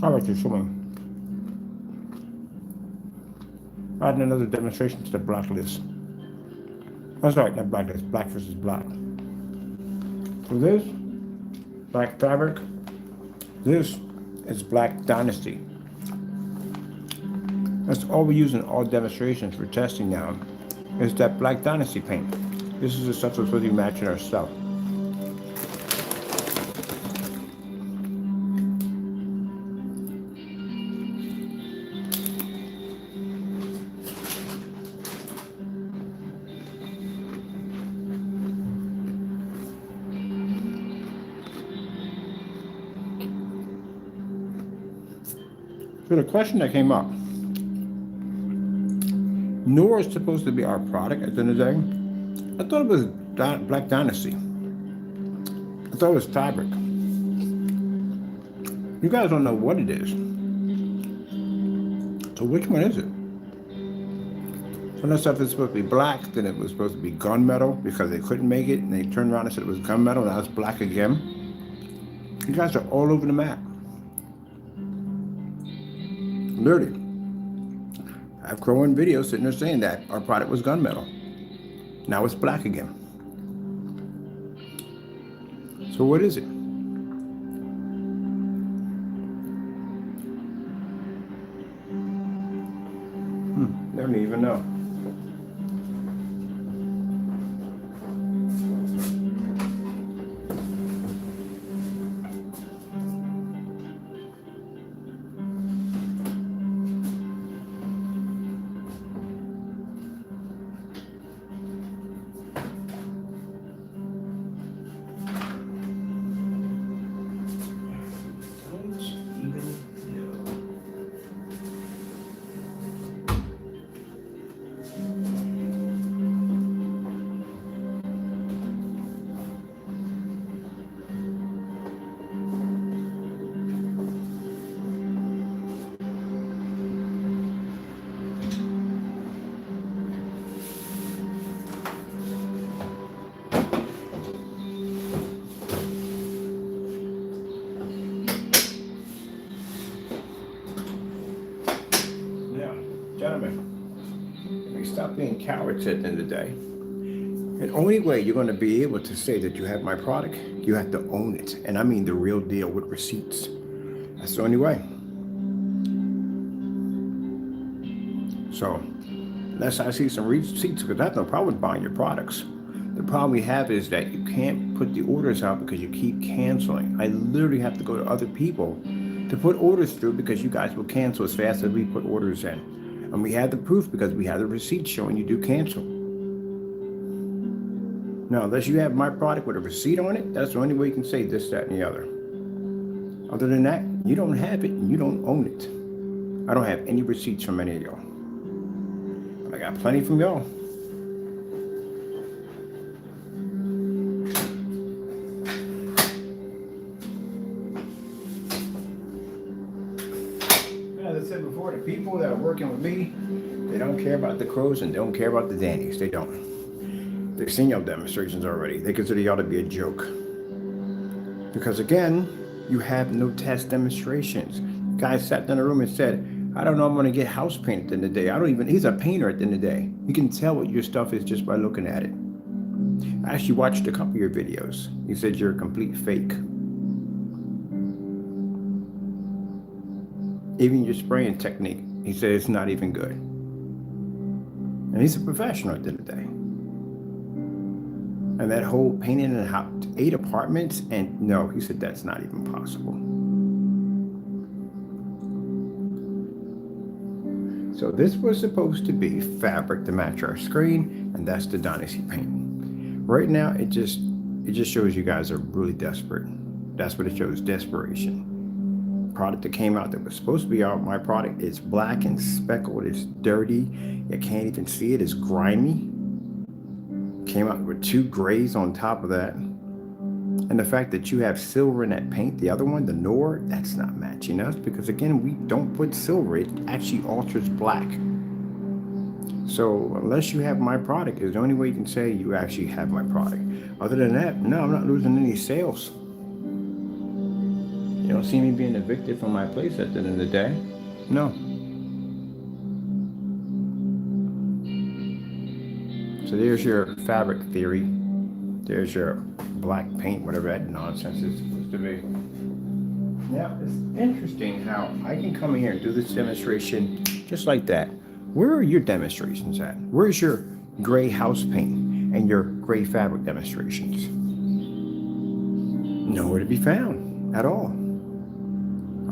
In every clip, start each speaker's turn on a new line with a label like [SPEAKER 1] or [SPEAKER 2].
[SPEAKER 1] How about you, someone? Add another demonstration to the black list. That's right, not black list, black versus black. So this, black fabric, this is black dynasty. That's all we use in all demonstrations for testing now, is that black dynasty paint. This is the stuff that's supposed to be matching our stuff. So the question that came up, Noor is supposed to be our product at the end of the day. I thought it was Black Dynasty. I thought it was fabric. You guys don't know what it is. So which one is it? Some of the stuff is supposed to be black, then it was supposed to be gunmetal because they couldn't make it, and they turned around and said it was gunmetal, now it's black again. You guys are all over the map. Literally. I have growing videos sitting there saying that our product was gunmetal. Now it's black again. So what is it? They don't even know. Gentlemen, stop being cowards at the end of the day. The only way you're going to be able to say that you have my product, you have to own it. And I mean the real deal with receipts. That's the only way. So, unless I see some receipts, because that's no problem with buying your products. The problem we have is that you can't put the orders out because you keep canceling. I literally have to go to other people to put orders through because you guys will cancel as fast as we put orders in. And we have the proof because we have the receipt showing you do cancel. Now, unless you have my product with a receipt on it, that's the only way you can say this, that, and the other. Other than that, you don't have it and you don't own it. I don't have any receipts from any of y'all. But I got plenty from y'all. As I said before, the people that are working with me, they don't care about the crows and they don't care about the dandies. They don't. They've seen your demonstrations already. They consider y'all to be a joke. Because again, you have no test demonstrations. Guy sat in the room and said, I don't know I'm going to get house paint at the end of the day. He's a painter at the end of the day. You can tell what your stuff is just by looking at it. I actually watched a couple of your videos. He said you're a complete fake. Even your spraying technique, he said it's not even good. And he's a professional at the end of the day. And that whole painting in 8 apartments, and no, he said that's not even possible. So this was supposed to be fabric to match our screen, and that's the Dynasty paint. Right now, it just shows you guys are really desperate. That's what it shows, desperation. Product that came out that was supposed to be my product is black and speckled. It's dirty. You can't even see it. It's grimy. Came out with 2 grays on top of that. And the fact that you have silver in that paint, the other one, the Noor, that's not matching us because again, we don't put silver. It actually alters black. So unless you have my product, is the only way you can say you actually have my product. Other than that, no, I'm not losing any sales. don't see me being evicted from my place at the end of the day. No. So there's your fabric theory. There's your black paint, whatever that nonsense is supposed to be. Now, it's interesting how I can come in here and do this demonstration just like that. Where are your demonstrations at? Where's your gray house paint and your gray fabric demonstrations? Nowhere to be found at all.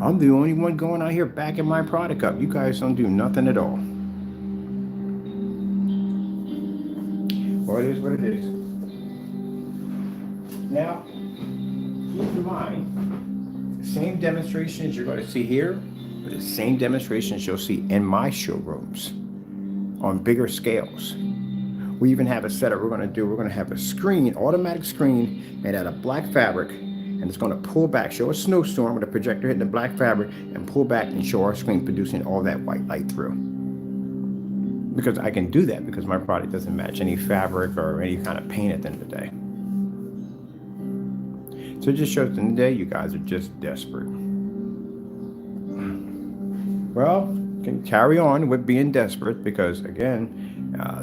[SPEAKER 1] I'm the only one going out here backing my product up. You guys don't do nothing at all. Well, it is what it is. Now, keep in mind, the same demonstrations you're going to see here are the same demonstrations you'll see in my showrooms on bigger scales. We even have a setup we're going to do. We're going to have a screen, automatic screen made out of black fabric, and it's going to pull back, show a snowstorm with a projector hitting the black fabric and pull back and show our screen producing all that white light through. Because I can do that because my product doesn't match any fabric or any kind of paint at the end of the day. So it just shows at the end of the day, you guys are just desperate. Well, can carry on with being desperate because, again,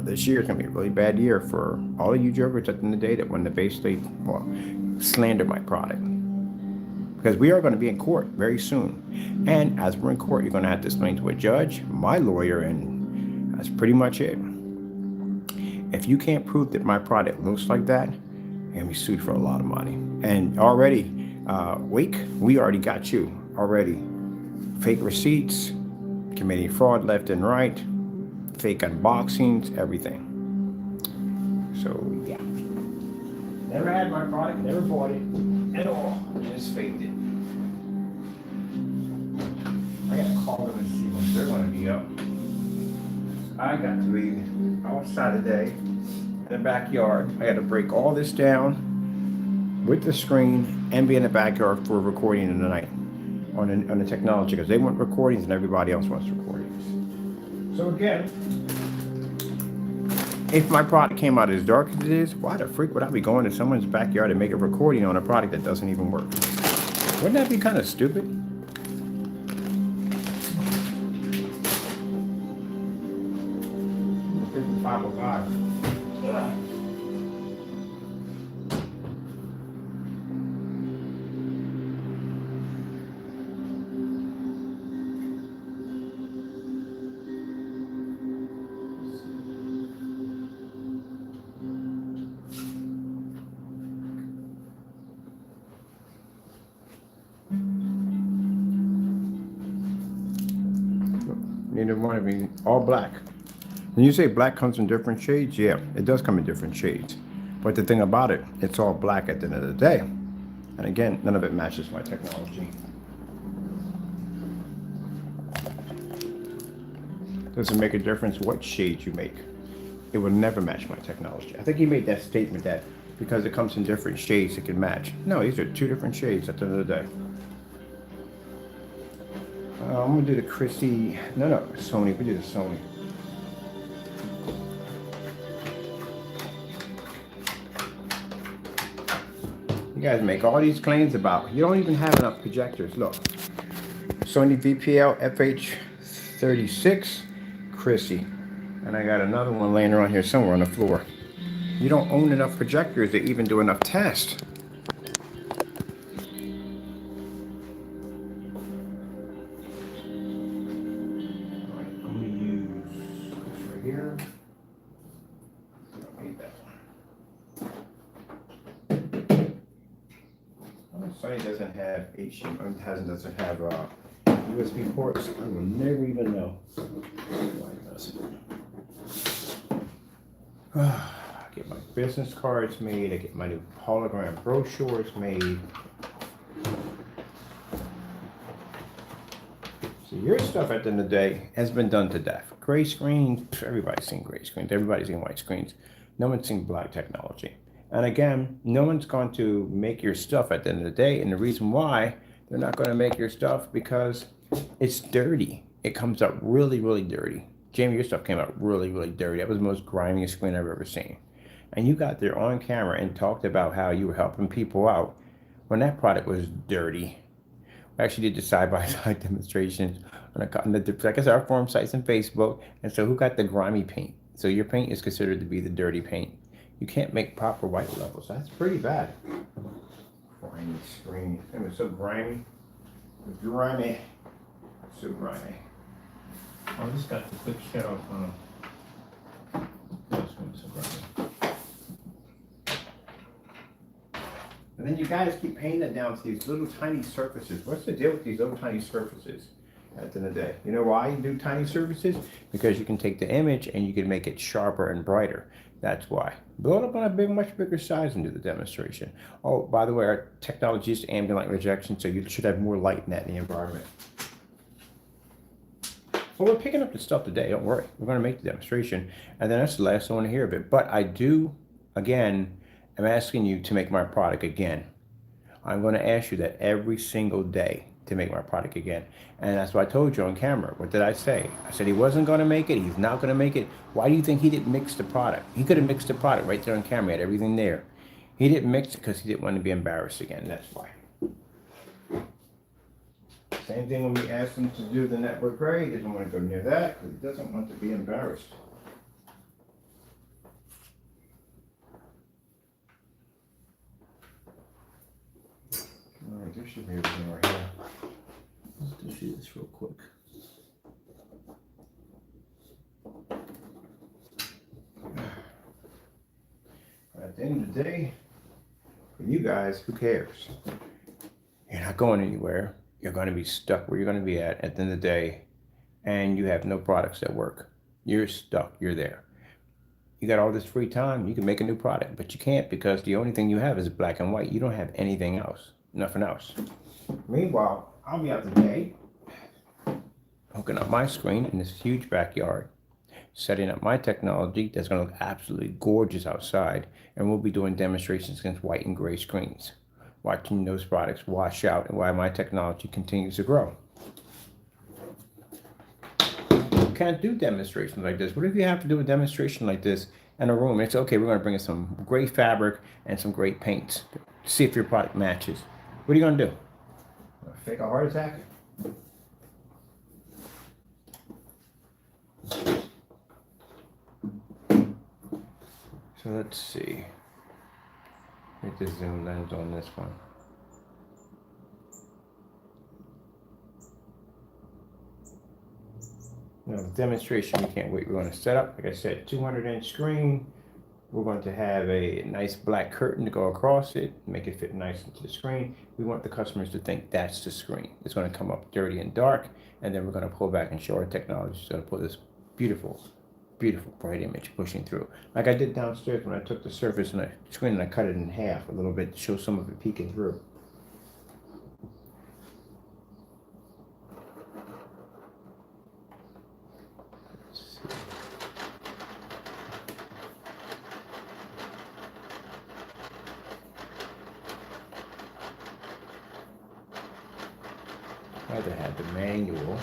[SPEAKER 1] this year is going to be a really bad year for all of you jokers at the end of the day that want to basically, well, slander my product. Because we are going to be in court very soon. And as we're in court, you're going to have to explain to a judge, my lawyer, and that's pretty much it. If you can't prove that my product looks like that, you're going to be sued for a lot of money. And already, we already got you already. Fake receipts, committing fraud left and right, fake unboxings, everything. So, yeah. Never had my product, never bought it at all. Just faked it. I gotta call them and see when they're gonna be up. I got to be outside today in the backyard. I gotta break all this down with the screen and be in the backyard for a recording in the night on the technology because they want recordings and everybody else wants recordings. So again, if my product came out as dark as it is, why the freak would I be going to someone's backyard and make a recording on a product that doesn't even work? Wouldn't that be kind of stupid? Neither one of me, all black. When you say black comes in different shades, yeah, it does come in different shades. But the thing about it, it's all black at the end of the day. And again, none of it matches my technology. Doesn't make a difference what shades you make. It will never match my technology. I think he made that statement that because it comes in different shades, it can match. No, these are two different shades at the end of the day. I'm gonna do the Christie, no, Sony, we do the Sony. You guys make all these claims about, you don't even have enough projectors. Look, Sony VPL FH36 Christie. And I got another one laying around here somewhere on the floor. You don't own enough projectors to even do enough tests. Sony doesn't have HDMI, doesn't have USB ports. I will never even know why it doesn't. I get my business cards made. I get my new hologram brochures made. So your stuff at the end of the day has been done to death. Gray screens, everybody's seen gray screens. Everybody's seen white screens. No one's seen black technology. And again, no one's going to make your stuff at the end of the day. And the reason why they're not going to make your stuff because it's dirty. It comes out really, really dirty. Jamie, your stuff came out really, really dirty. That was the most grimiest screen I've ever seen. And you got there on camera and talked about how you were helping people out when that product was dirty. I actually did the side-by-side demonstrations on the, like I said, our forum sites and Facebook. And so who got the grimy paint? So your paint is considered to be the dirty paint. You can't make proper white levels. That's pretty bad. Grimy screen. It was so grimy. Grimy. So grimy. Oh, I just got the quick shut off on this one. So grimy. And then you guys keep painting it down to these little tiny surfaces. What's the deal with these little tiny surfaces at the end of the day? You know why you do tiny surfaces? Because you can take the image and you can make it sharper and brighter. That's why. Build up on a much bigger size and do the demonstration. Oh, by the way, our technology is ambient light rejection, so you should have more light in the environment. Well, we're picking up the stuff today. Don't worry. We're going to make the demonstration, and then that's the last I want to hear of it. But I do, again, I'm asking you to make my product again. I'm going to ask you that every single day to make my product again. And that's what I told you on camera. What did I say? I said he wasn't going to make it. He's not going to make it. Why do you think he didn't mix the product? He could have mixed the product right there on camera. He had everything there. He didn't mix it because he didn't want to be embarrassed again. That's why. Same thing when we asked him to do the network gray. He didn't want to go near that because he doesn't want to be embarrassed. Alright, there should be everything right here. Let's just do this real quick. At the end of the day, for you guys, who cares? You're not going anywhere. You're going to be stuck where you're going to be at the end of the day, and you have no products that work. You're stuck. You're there. You got all this free time. You can make a new product, but you can't because the only thing you have is black and white. You don't have anything else. Nothing else. Meanwhile, I'll be out today hooking up my screen in this huge backyard, setting up my technology that's going to look absolutely gorgeous outside, and we'll be doing demonstrations against white and gray screens, watching those products wash out and why my technology continues to grow. You can't do demonstrations like this. What if you have to do a demonstration like this in a room? It's okay, we're going to bring in some great fabric and some great paints to see if your product matches. What are you going to do? Fake a heart attack? So let's see. Get the zoom lens on this one. Now, demonstration, we can't wait. We're going to set up, like I said, 200-inch screen. We're going to have a nice black curtain to go across it, make it fit nice into the screen. We want the customers to think that's the screen. It's going to come up dirty and dark, and then we're going to pull back and show our technology. It's going to put this beautiful, beautiful bright image pushing through. Like I did downstairs when I took the surface and the screen and I cut it in half a little bit to show some of it peeking through. I had to have the manual.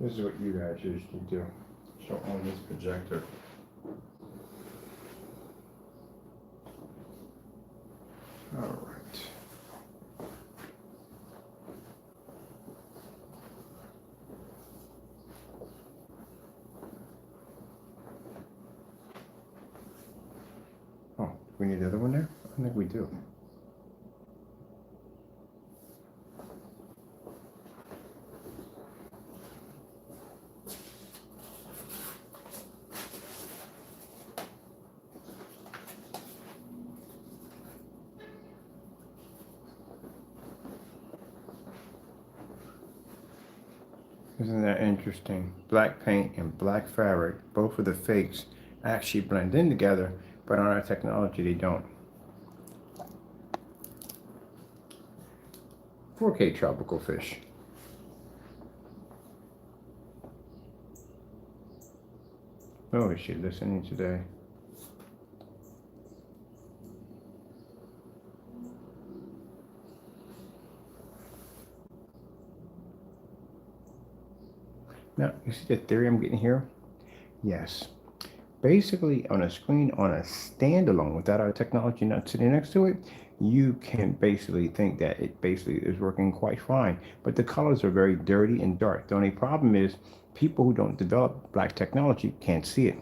[SPEAKER 1] This is what you guys usually do. Show on this projector. All right. Oh, we need the other one there? I think we do. Isn't that interesting? Black paint and black fabric, both of the fakes actually blend in together, but on our technology they don't. 4K tropical fish. Oh, is she listening today? Now, you see the theory I'm getting here? Yes. Basically, on a screen on a standalone without our technology not sitting next to it, you can basically think that it basically is working quite fine. But the colors are very dirty and dark. The only problem is people who don't develop black technology can't see it.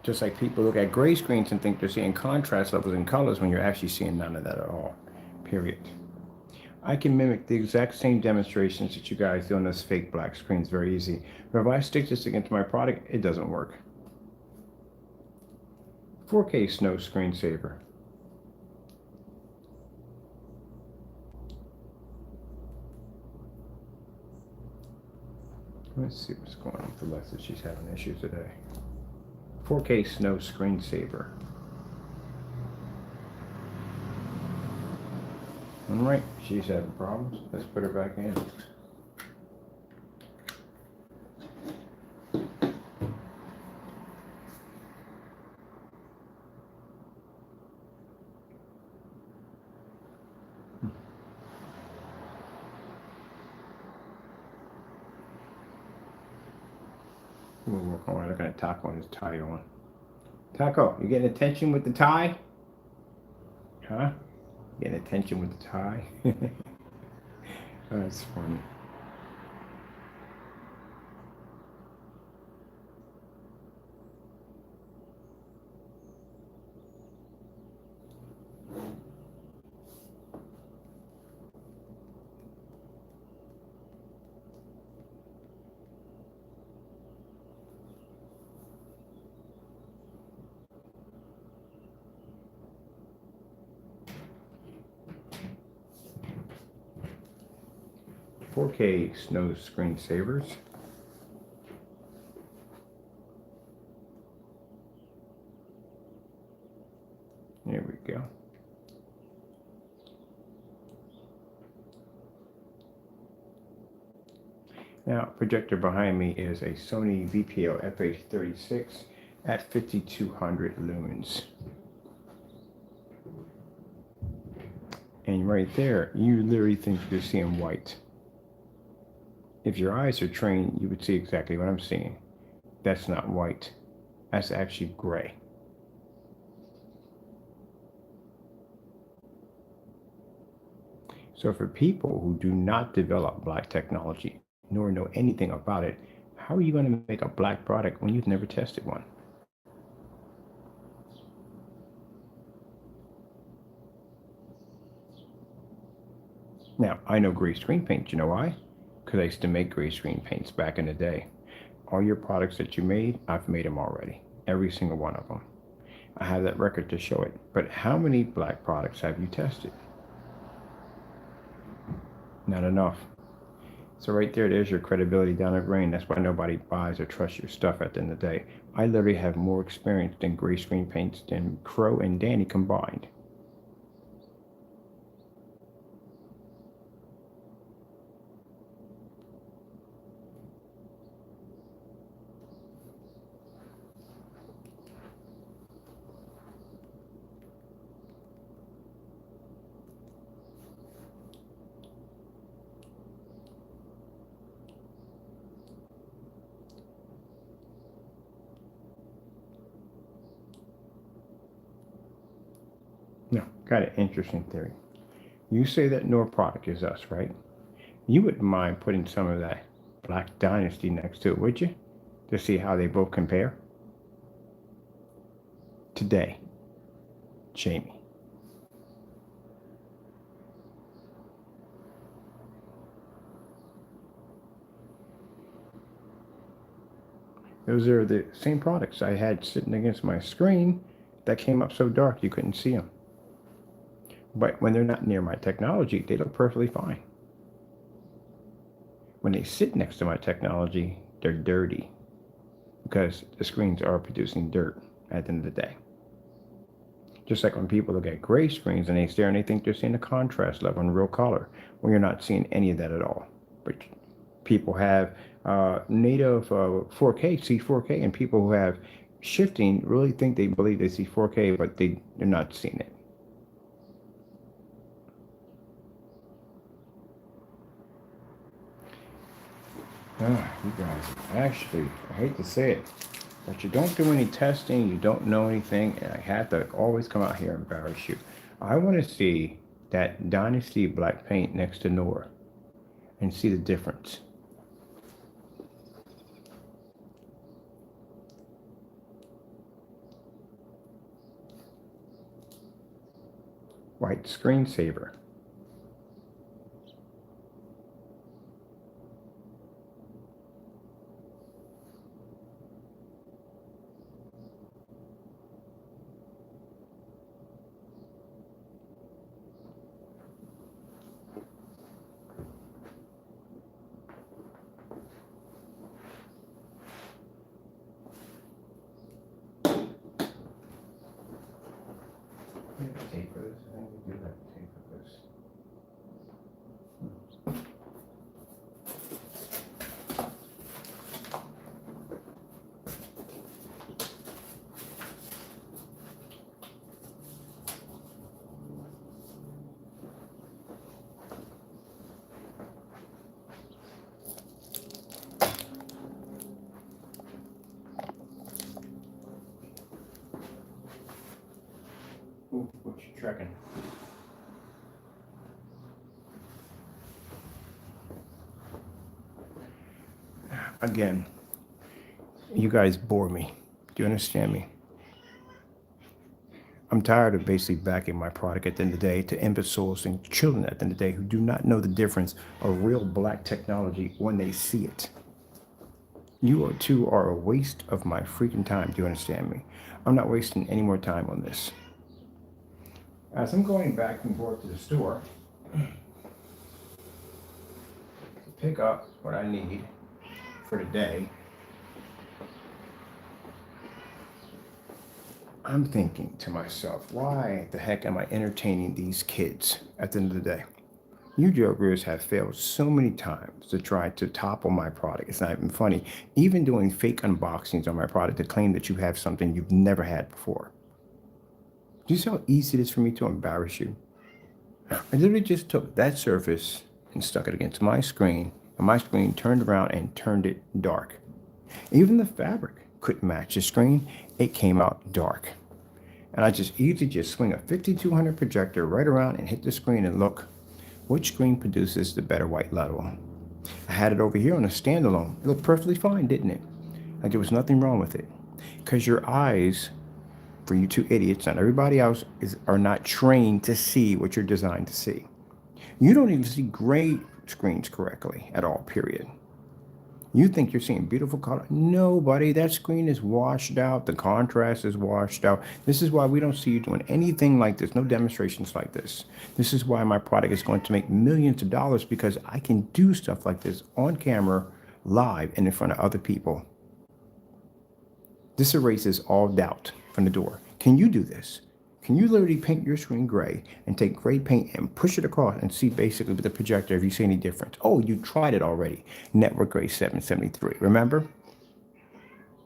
[SPEAKER 1] Just like people look at gray screens and think they're seeing contrast levels and colors when you're actually seeing none of that at all. Period. I can mimic the exact same demonstrations that you guys do on this fake black screen. It's very easy. But if I stick this against my product, it doesn't work. 4K Snow Screensaver. Let's see what's going on with Alexa. She's having issues today. 4K Snow Screensaver. All right, she's having problems. Let's put her back in. We'll work on it. Look at Taco and his tie on. Taco, you getting attention with the tie? Huh? Getting attention with the tie? That's funny. "4K Snow Screensavers." There we go. Now, projector behind me is a Sony VPO FH36 at 5200 lumens. And right there, you literally think you're seeing white. If your eyes are trained, you would see exactly what I'm seeing. That's not white. That's actually gray. So for people who do not develop black technology, nor know anything about it, how are you going to make a black product when you've never tested one? Now, I know gray screen paint. You know why? Because I used to make gray screen paints back in the day. All your products that you made, I've made them already. Every single one of them. I have that record to show it. But how many black products have you tested? Not enough. So right there's your credibility down the drain. That's why nobody buys or trusts your stuff at the end of the day. I literally have more experience than gray screen paints than Crow and Danny combined. No, got an interesting theory. You say that Nor product is us, right? You wouldn't mind putting some of that Black Dynasty next to it, would you? To see how they both compare? Today, Jamie. Those are the same products I had sitting against my screen that came up so dark you couldn't see them. But when they're not near my technology, they look perfectly fine. When they sit next to my technology, they're dirty because the screens are producing dirt at the end of the day. Just like when people look at gray screens and they stare and they think they're seeing a contrast level in real color, when you're not seeing any of that at all. But people have native 4K, see 4K, and people who have shifting really think they believe they see 4K, but they're not seeing it. You guys, actually, I hate to say it, but you don't do any testing, you don't know anything, and I have to always come out here and embarrass you. I want to see that Dynasty black paint next to Nora and see the difference. White screensaver. Tape for this. I think we do have tape for this. Ooh, what you tracking? Again, you guys bore me. Do you understand me? I'm tired of basically backing my product at the end of the day to imbeciles and children at the end of the day who do not know the difference of real black technology when they see it. You two are a waste of my freaking time. Do you understand me? I'm not wasting any more time on this. As I'm going back and forth to the store to pick up what I need for today, I'm thinking to myself, why the heck am I entertaining these kids at the end of the day? You jokers have failed so many times to try to topple my product. It's not even funny. Even doing fake unboxings on my product to claim that you have something you've never had before. Do you see how easy it is for me to embarrass you? I literally just took that surface and stuck it against my screen, and my screen turned around and turned it dark. Even the fabric couldn't match the screen. It came out dark. And I just easily just swing a 5200 projector right around and hit the screen and look, which screen produces the better white level? I had it over here on a standalone. It looked perfectly fine, didn't it? Like there was nothing wrong with it. Because your eyes, for you two idiots and everybody else, are not trained to see what you're designed to see. You don't even see gray screens correctly at all, period. You think you're seeing beautiful color. No, buddy, that screen is washed out. The contrast is washed out. This is why we don't see you doing anything like this. No demonstrations like this. This is why my product is going to make millions of dollars, because I can do stuff like this on camera, live, and in front of other people. This erases all doubt from the door. Can you do this? Can you literally paint your screen gray and take gray paint and push it across and see basically with the projector if you see any difference? Oh, you tried it already. Network Gray 773. Remember?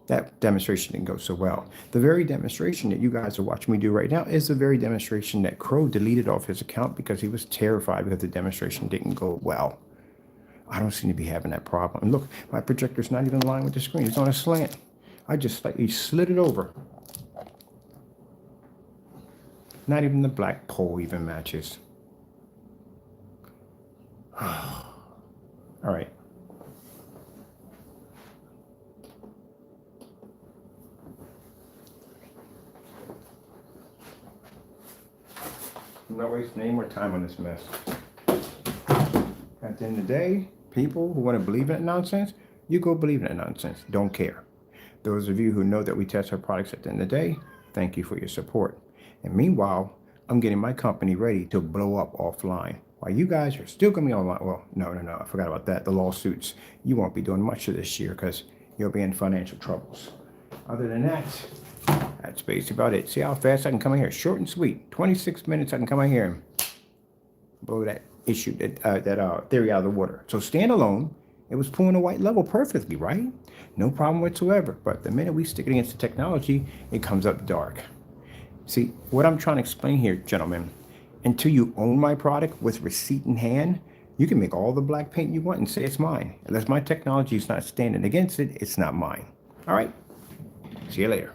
[SPEAKER 1] That demonstration didn't go so well. The very demonstration that you guys are watching me do right now is the very demonstration that Crow deleted off his account because he was terrified because the demonstration didn't go well. I don't seem to be having that problem. And look, my projector's not even in line with the screen. It's on a slant. I just slightly slid it over. Not even the black pole even matches. All right. I'm not wasting any more time on this mess. At the end of the day, people who want to believe in that nonsense, you go believe in that nonsense. Don't care. Those of you who know that we test our products at the end of the day, thank you for your support. And meanwhile, I'm getting my company ready to blow up offline. While you guys are still going to be online. Well, no, I forgot about that. The lawsuits. You won't be doing much of this year because you'll be in financial troubles. Other than that, that's basically about it. See how fast I can come in here? Short and sweet. 26 minutes I can come in here and blow that issue, that theory out of the water. So standalone, it was pulling a white level perfectly, right? No problem whatsoever. But the minute we stick it against the technology, it comes up dark. See, what I'm trying to explain here, gentlemen, until you own my product with receipt in hand, You can make all the black paint you want and say it's mine. Unless my technology is not standing against it, it's not mine. All right. See you later.